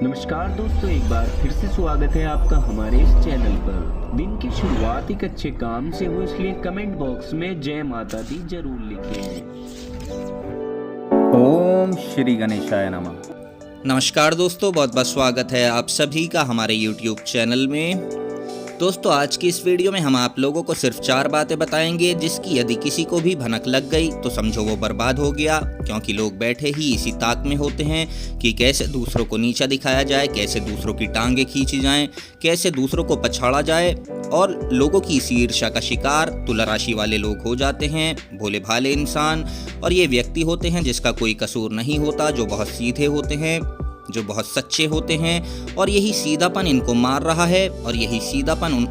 नमस्कार दोस्तों, एक बार फिर से स्वागत है आपका हमारे इस चैनल पर। दिन की शुरुआत एक अच्छे काम से हो, इसलिए कमेंट बॉक्स में जय माता दी जरूर लिखें। ओम श्री गणेशाय नमः। नमस्कार दोस्तों, बहुत बहुत स्वागत है आप सभी का हमारे YouTube चैनल में। दोस्तों, आज की इस वीडियो में हम आप लोगों को सिर्फ 4 बातें बताएंगे जिसकी यदि किसी को भी भनक लग गई तो समझो वो बर्बाद हो गया, क्योंकि लोग बैठे ही इसी ताक में होते हैं कि कैसे दूसरों को नीचा दिखाया जाए, कैसे दूसरों की टांगें खींची जाएं, कैसे दूसरों को पछाड़ा जाए। और लोगों की इसी ईर्ष्या का शिकार तुला राशि वाले लोग हो जाते हैं, भोले भाले इंसान। और ये व्यक्ति होते हैं जिसका कोई कसूर नहीं होता, जो बहुत सीधे होते हैं, जो बहुत सच्चे होते हैं, और यही सीधापन इनको मार रहा है और यही सीधापन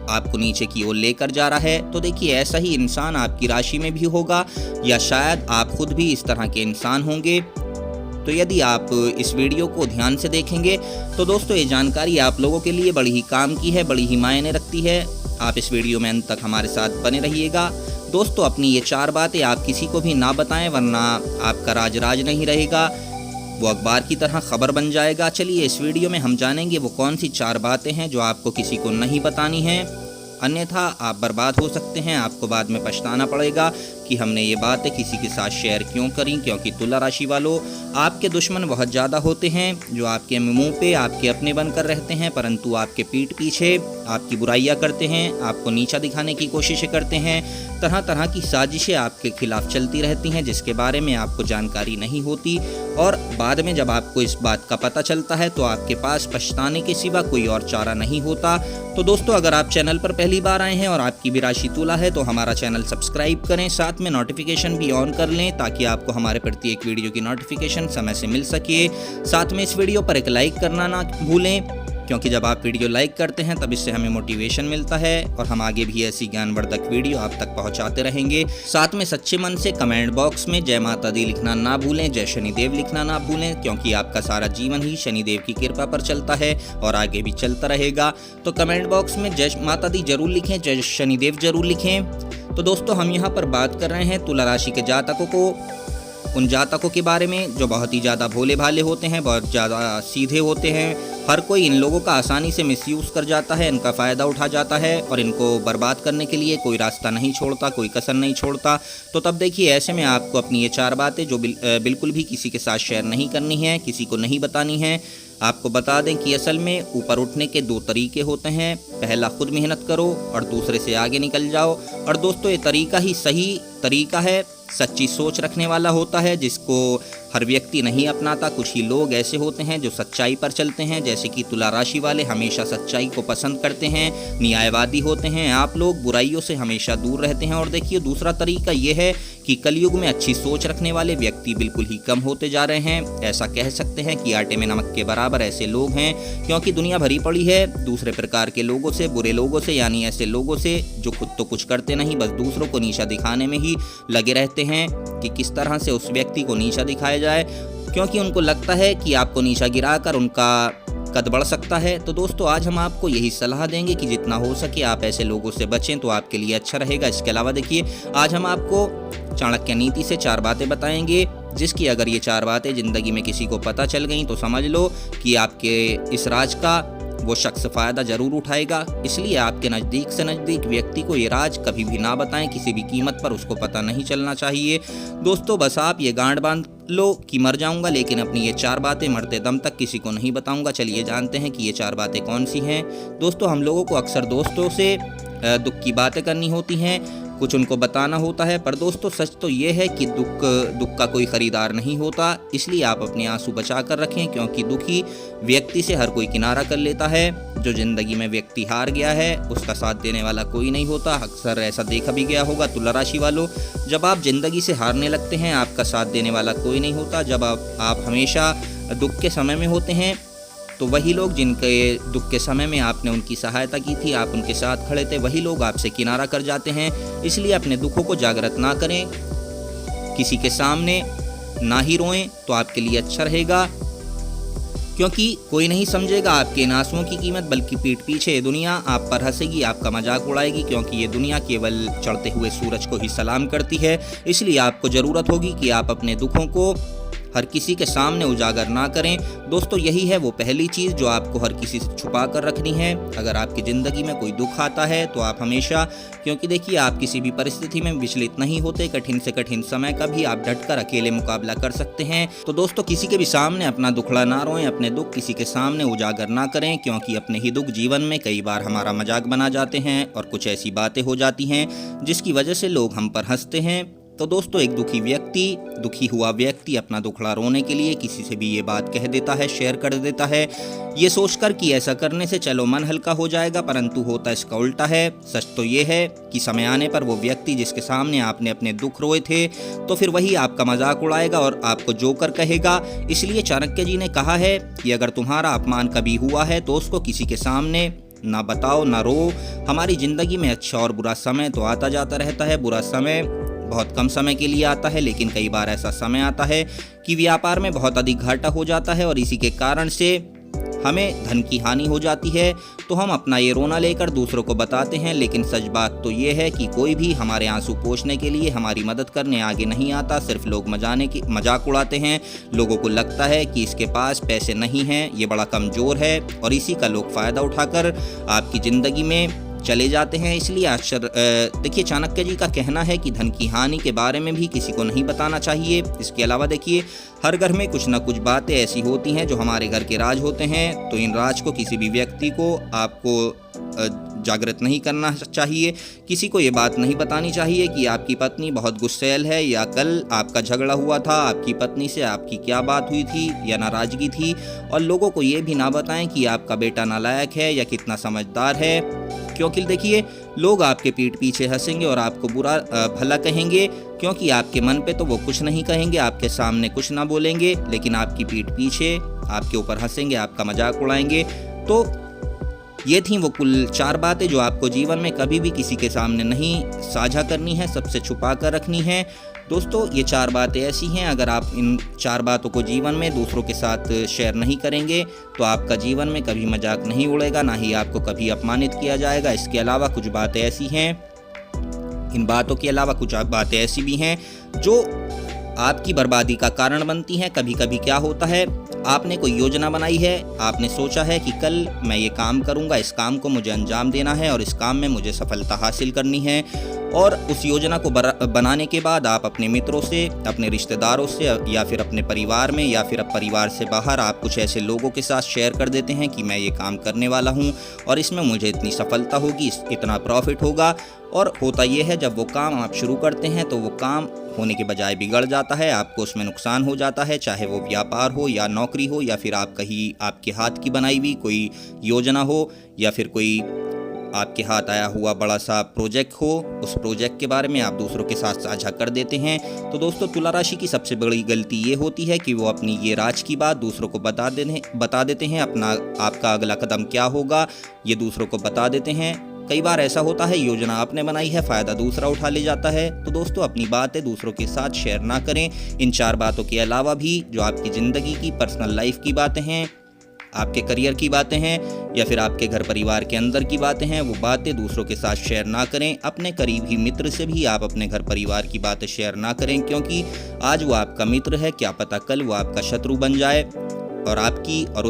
आपको नीचे की ओर लेकर जा रहा है। तो देखिए, ऐसा ही इंसान आपकी राशि में भी होगा, या शायद आप खुद भी इस तरह के इंसान होंगे। तो यदि आप इस वीडियो को ध्यान से देखेंगे तो दोस्तों ये जानकारी आप लोगों के लिए बड़ी ही काम की है, बड़ी ही मायने रखती है। आप इस वीडियो में अंत तक हमारे साथ बने रहिएगा। दोस्तों, अपनी ये 4 बातें आप किसी को भी ना बताएं, वरना आपका राज नहीं रहेगा, वो अखबार की तरह खबर बन जाएगा। चलिए, इस वीडियो में हम जानेंगे वो कौन सी 4 बातें हैं जो आपको किसी को नहीं बतानी हैं, अन्यथा आप बर्बाद हो सकते हैं। आपको बाद में पछताना पड़ेगा कि हमने ये बातें किसी के साथ शेयर क्यों करी, क्योंकि तुला राशि वालों, आपके दुश्मन बहुत ज़्यादा होते हैं जो आपके मुंह पे आपके अपने बनकर रहते हैं, परंतु आपके पीठ पीछे आपकी बुराइयां करते हैं, आपको नीचा दिखाने की कोशिशें करते हैं। तरह तरह की साजिशें आपके खिलाफ चलती रहती हैं जिसके बारे में आपको जानकारी नहीं होती, और बाद में जब आपको इस बात का पता चलता है तो आपके पास पछताने के सिवा कोई और चारा नहीं होता। तो दोस्तों, अगर आप चैनल पर पहली बार आए हैं और आपकी भी राशि तुला है तो हमारा चैनल सब्सक्राइब करें, साथ में नोटिफिकेशन भी ऑन कर लें ताकि आपको हमारे प्रत्येक वीडियो की नोटिफिकेशन समय से मिल सके। साथ में इस वीडियो पर एक लाइक करना ना भूलें, क्योंकि जब आप वीडियो लाइक करते हैं तब इससे हमें मोटिवेशन मिलता है और हम आगे भी ऐसी ज्ञानवर्धक वीडियो आप तक पहुंचाते रहेंगे। साथ में सच्चे मन से कमेंट बॉक्स में जय माता दी लिखना ना भूलें, जय शनिदेव लिखना ना भूलें, क्योंकि आपका सारा जीवन ही शनिदेव की कृपा पर चलता है और आगे भी चलता रहेगा। तो कमेंट बॉक्स में जय माता दी जरूर लिखें, जय शनिदेव जरूर लिखें। तो दोस्तों, हम यहाँ पर बात कर रहे हैं तुला राशि के जातकों को, उन जातकों के बारे में जो बहुत ही ज़्यादा भोले भाले होते हैं, बहुत ज़्यादा सीधे होते हैं। हर कोई इन लोगों का आसानी से मिसयूज़ कर जाता है, इनका फ़ायदा उठा जाता है और इनको बर्बाद करने के लिए कोई रास्ता नहीं छोड़ता, कोई कसर नहीं छोड़ता। तो तब देखिए, ऐसे में आपको अपनी ये 4 बातें जो बिल्कुल भी किसी के साथ शेयर नहीं करनी है, किसी को नहीं बतानी है। आपको बता दें कि असल में ऊपर उठने के 2 तरीके होते हैं। पहला, खुद मेहनत करो और दूसरे से आगे निकल जाओ। और दोस्तों, ये तरीका ही सही तरीका है, सच्ची सोच रखने वाला होता है, जिसको हर व्यक्ति नहीं अपनाता। कुछ ही लोग ऐसे होते हैं जो सच्चाई पर चलते हैं, जैसे कि तुला राशि वाले हमेशा सच्चाई को पसंद करते हैं, न्यायवादी होते हैं। आप लोग बुराइयों से हमेशा दूर रहते हैं। और देखिए, दूसरा तरीका ये है कि कलयुग में अच्छी सोच रखने वाले व्यक्ति बिल्कुल ही कम होते जा रहे हैं। ऐसा कह सकते हैं कि आटे में नमक के बराबर ऐसे लोग हैं, क्योंकि दुनिया भरी पड़ी है दूसरे प्रकार के लोगों से, बुरे लोगों से, यानी ऐसे लोगों से जो खुद तो कुछ करते नहीं, बस दूसरों को नीचा दिखाने में ही लगे रहते हैं कि किस तरह से उस व्यक्ति को नीचा दिखाया जाए, क्योंकि उनको लगता है कि आपको नीचा गिराकर उनका कद बढ़ सकता है। तो दोस्तों, आज हम आपको यही सलाह देंगे कि जितना हो सके आप ऐसे लोगों से बचें तो आपके लिए अच्छा रहेगा। इसके अलावा देखिए, आज हम आपको चाणक्य नीति से 4 बातें बताएंगे, जिसकी अगर ये 4 बातें जिंदगी में किसी को पता चल गई तो समझ लो कि आपके इस राज का वो शख्स फ़ायदा ज़रूर उठाएगा। इसलिए आपके नज़दीक से नज़दीक व्यक्ति को ये राज कभी भी ना बताएं, किसी भी कीमत पर उसको पता नहीं चलना चाहिए। दोस्तों, बस आप ये गांठ बांध लो कि मर जाऊंगा लेकिन अपनी ये 4 बातें मरते दम तक किसी को नहीं बताऊंगा। चलिए जानते हैं कि ये 4 बातें कौन सी हैं। दोस्तों, हम लोगों को अक्सर दोस्तों से दुख की बातें करनी होती हैं, कुछ उनको बताना होता है, पर दोस्तों सच तो ये है कि दुख का कोई ख़रीदार नहीं होता। इसलिए आप अपने आंसू बचा कर रखें, क्योंकि दुखी व्यक्ति से हर कोई किनारा कर लेता है। जो ज़िंदगी में व्यक्ति हार गया है उसका साथ देने वाला कोई नहीं होता। अक्सर ऐसा देखा भी गया होगा तुला राशि वालों, जब आप ज़िंदगी से हारने लगते हैं आपका साथ देने वाला कोई नहीं होता। जब आप हमेशा दुख के समय में होते हैं तो वही लोग जिनके दुख के समय में आपने उनकी सहायता की थी, आप उनके साथ खड़े थे, वही लोग आपसे किनारा कर जाते हैं। इसलिए अपने दुखों को जागृत ना करें, किसी के सामने ना ही रोएं तो आपके लिए अच्छा रहेगा, क्योंकि कोई नहीं समझेगा आपके इन आंसुओं की कीमत, बल्कि पीठ पीछे ये दुनिया आप पर हंसेगी, आपका मजाक उड़ाएगी, क्योंकि ये दुनिया केवल चढ़ते हुए सूरज को ही सलाम करती है। इसलिए आपको ज़रूरत होगी कि आप अपने दुखों को हर किसी के सामने उजागर ना करें। दोस्तों यही है वो पहली चीज़ जो आपको हर किसी से छुपा कर रखनी है। अगर आपकी ज़िंदगी में कोई दुख आता है तो आप हमेशा, क्योंकि देखिए आप किसी भी परिस्थिति में विचलित नहीं होते, कठिन से कठिन समय का भी आप डटकर अकेले मुकाबला कर सकते हैं। तो दोस्तों किसी के भी सामने अपना दुखड़ा ना रोएं, अपने दुख किसी के सामने उजागर ना करें, क्योंकि अपने ही दुख जीवन में कई बार हमारा मजाक बना जाते हैं और कुछ ऐसी बातें हो जाती हैं जिसकी वजह से लोग हम पर हंसते हैं। तो दोस्तों एक दुखी हुआ व्यक्ति अपना दुखड़ा रोने के लिए किसी से भी ये बात कह देता है, शेयर कर देता है, ये सोचकर कि ऐसा करने से चलो मन हल्का हो जाएगा, परंतु होता इसका उल्टा है। सच तो ये है कि समय आने पर वो व्यक्ति जिसके सामने आपने अपने दुख रोए थे तो फिर वही आपका मजाक उड़ाएगा और आपको जोकर कहेगा। इसलिए चाणक्य जी ने कहा है कि अगर तुम्हारा अपमान कभी हुआ है तो उसको किसी के सामने ना बताओ, ना रो। हमारी ज़िंदगी में अच्छा और बुरा समय तो आता जाता रहता है। बुरा समय बहुत कम समय के लिए आता है, लेकिन कई बार ऐसा समय आता है कि व्यापार में बहुत अधिक घाटा हो जाता है और इसी के कारण से हमें धन की हानि हो जाती है। तो हम अपना ये रोना लेकर दूसरों को बताते हैं, लेकिन सच बात तो ये है कि कोई भी हमारे आंसू पोंछने के लिए हमारी मदद करने आगे नहीं आता। सिर्फ लोग मजाक उड़ाते हैं। लोगों को लगता है कि इसके पास पैसे नहीं हैं, ये बड़ा कमज़ोर है, और इसी का लोग फ़ायदा उठाकर आपकी ज़िंदगी में चले जाते हैं। इसलिए देखिए चाणक्य जी का कहना है कि धन की हानि के बारे में भी किसी को नहीं बताना चाहिए। इसके अलावा देखिए हर घर में कुछ ना कुछ बातें ऐसी होती हैं जो हमारे घर के राज होते हैं, तो इन राज को किसी भी व्यक्ति को आपको जागृत नहीं करना चाहिए। किसी को ये बात नहीं बतानी चाहिए कि आपकी पत्नी बहुत गुस्सैल है, या कल आपका झगड़ा हुआ था, आपकी पत्नी से आपकी क्या बात हुई थी या नाराज़गी थी। और लोगों को ये भी ना बताएं कि आपका बेटा नालायक है या कितना समझदार है, क्योंकि देखिए लोग आपके पीठ पीछे हंसेंगे और आपको बुरा भला कहेंगे, क्योंकि आपके मन पे तो वो कुछ नहीं कहेंगे, आपके सामने कुछ ना बोलेंगे, लेकिन आपकी पीठ पीछे आपके ऊपर हंसेंगे, आपका मजाक उड़ाएंगे। तो ये थी वो कुल 4 बातें जो आपको जीवन में कभी भी किसी के सामने नहीं साझा करनी है, सबसे छुपा कर रखनी है। दोस्तों ये 4 बातें ऐसी हैं, अगर आप इन 4 बातों को जीवन में दूसरों के साथ शेयर नहीं करेंगे तो आपका जीवन में कभी मजाक नहीं उड़ेगा, ना ही आपको कभी अपमानित किया जाएगा। इसके अलावा कुछ बातें ऐसी हैं, इन बातों के अलावा कुछ बातें ऐसी भी हैं जो आपकी बर्बादी का कारण बनती हैं। कभी कभी क्या होता है, आपने कोई योजना बनाई है, आपने सोचा है कि कल मैं ये काम करूंगा, इस काम को मुझे अंजाम देना है और इस काम में मुझे सफलता हासिल करनी है, और उस योजना को बनाने के बाद आप अपने मित्रों से, अपने रिश्तेदारों से, या फिर अपने परिवार में, या फिर परिवार से बाहर आप कुछ ऐसे लोगों के साथ शेयर कर देते हैं कि मैं ये काम करने वाला हूँ और इसमें मुझे इतनी सफलता होगी, इतना प्रॉफिट होगा। और होता ये है जब वो काम आप शुरू करते हैं तो वो काम होने के बजाय बिगड़ जाता है, आपको उसमें नुकसान हो जाता है, चाहे वो व्यापार हो या नौकरी हो, या फिर आप कहीं आपके हाथ की बनाई हुई कोई योजना हो, या फिर कोई आपके हाथ आया हुआ बड़ा सा प्रोजेक्ट हो। उस प्रोजेक्ट के बारे में आप दूसरों के साथ साझा कर देते हैं। तो दोस्तों तुला राशि की सबसे बड़ी गलती ये होती है कि वो अपनी ये राज की बात दूसरों को बता देते हैं। आपका अगला कदम क्या होगा ये दूसरों को बता देते हैं। कई बार ऐसा होता है, योजना आपने बनाई है, फ़ायदा दूसरा उठा ले जाता है। तो दोस्तों अपनी बातें दूसरों के साथ शेयर ना करें। इन 4 बातों के अलावा भी जो आपकी ज़िंदगी की पर्सनल लाइफ की बातें हैं, आपके करियर की बातें हैं, या फिर आपके घर परिवार के अंदर की बातें हैं, वो बातें दूसरों के साथ शेयर ना करें। अपने करीबी मित्र से भी आप अपने घर परिवार की बातें शेयर ना करें, क्योंकि आज वो आपका मित्र है, क्या पता कल वो आपका शत्रु बन जाए और आपकी और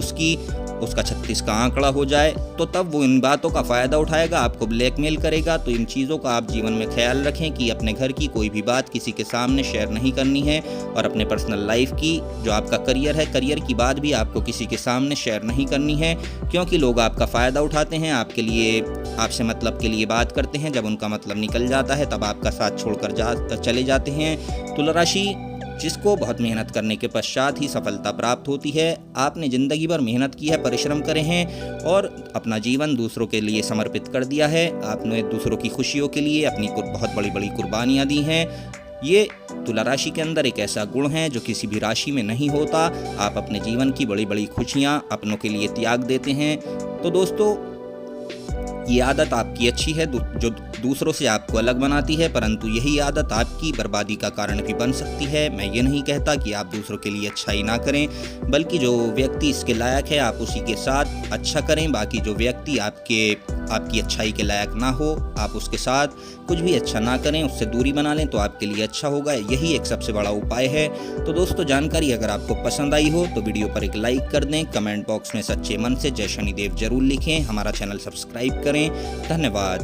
उसका 36 का आंकड़ा हो जाए, तो तब वो इन बातों का फ़ायदा उठाएगा, आपको ब्लैकमेल करेगा। तो इन चीज़ों का आप जीवन में ख्याल रखें कि अपने घर की कोई भी बात किसी के सामने शेयर नहीं करनी है, और अपने पर्सनल लाइफ की, जो आपका करियर है, करियर की बात भी आपको किसी के सामने शेयर नहीं करनी है, क्योंकि लोग आपका फ़ायदा उठाते हैं, आपसे मतलब के लिए बात करते हैं। जब उनका मतलब निकल जाता है तब आपका साथ छोड़कर चले जाते हैं। तुला राशि जिसको बहुत मेहनत करने के पश्चात ही सफलता प्राप्त होती है। आपने ज़िंदगी भर मेहनत की है, परिश्रम करे हैं और अपना जीवन दूसरों के लिए समर्पित कर दिया है। आपने दूसरों की खुशियों के लिए अपनी बहुत बड़ी बड़ी कुर्बानियाँ दी हैं। ये तुला राशि के अंदर एक ऐसा गुण है जो किसी भी राशि में नहीं होता। आप अपने जीवन की बड़ी बड़ी खुशियाँ अपनों के लिए त्याग देते हैं। तो दोस्तों ये आदत आपकी अच्छी है जो दूसरों से आपको अलग बनाती है, परंतु यही आदत आपकी बर्बादी का कारण भी बन सकती है। मैं ये नहीं कहता कि आप दूसरों के लिए अच्छाई ना करें, बल्कि जो व्यक्ति इसके लायक है आप उसी के साथ अच्छा करें। बाकी जो व्यक्ति आपकी अच्छाई के लायक ना हो, आप उसके साथ कुछ भी अच्छा ना करें, उससे दूरी बना लें तो आपके लिए अच्छा होगा। यही एक सबसे बड़ा उपाय है। तो दोस्तों, जानकारी अगर आपको पसंद आई हो तो वीडियो पर एक लाइक कर दें। कमेंट बॉक्स में सच्चे मन से जय शनिदेव जरूर लिखें। हमारा चैनल सब्सक्राइब करें। धन्यवाद।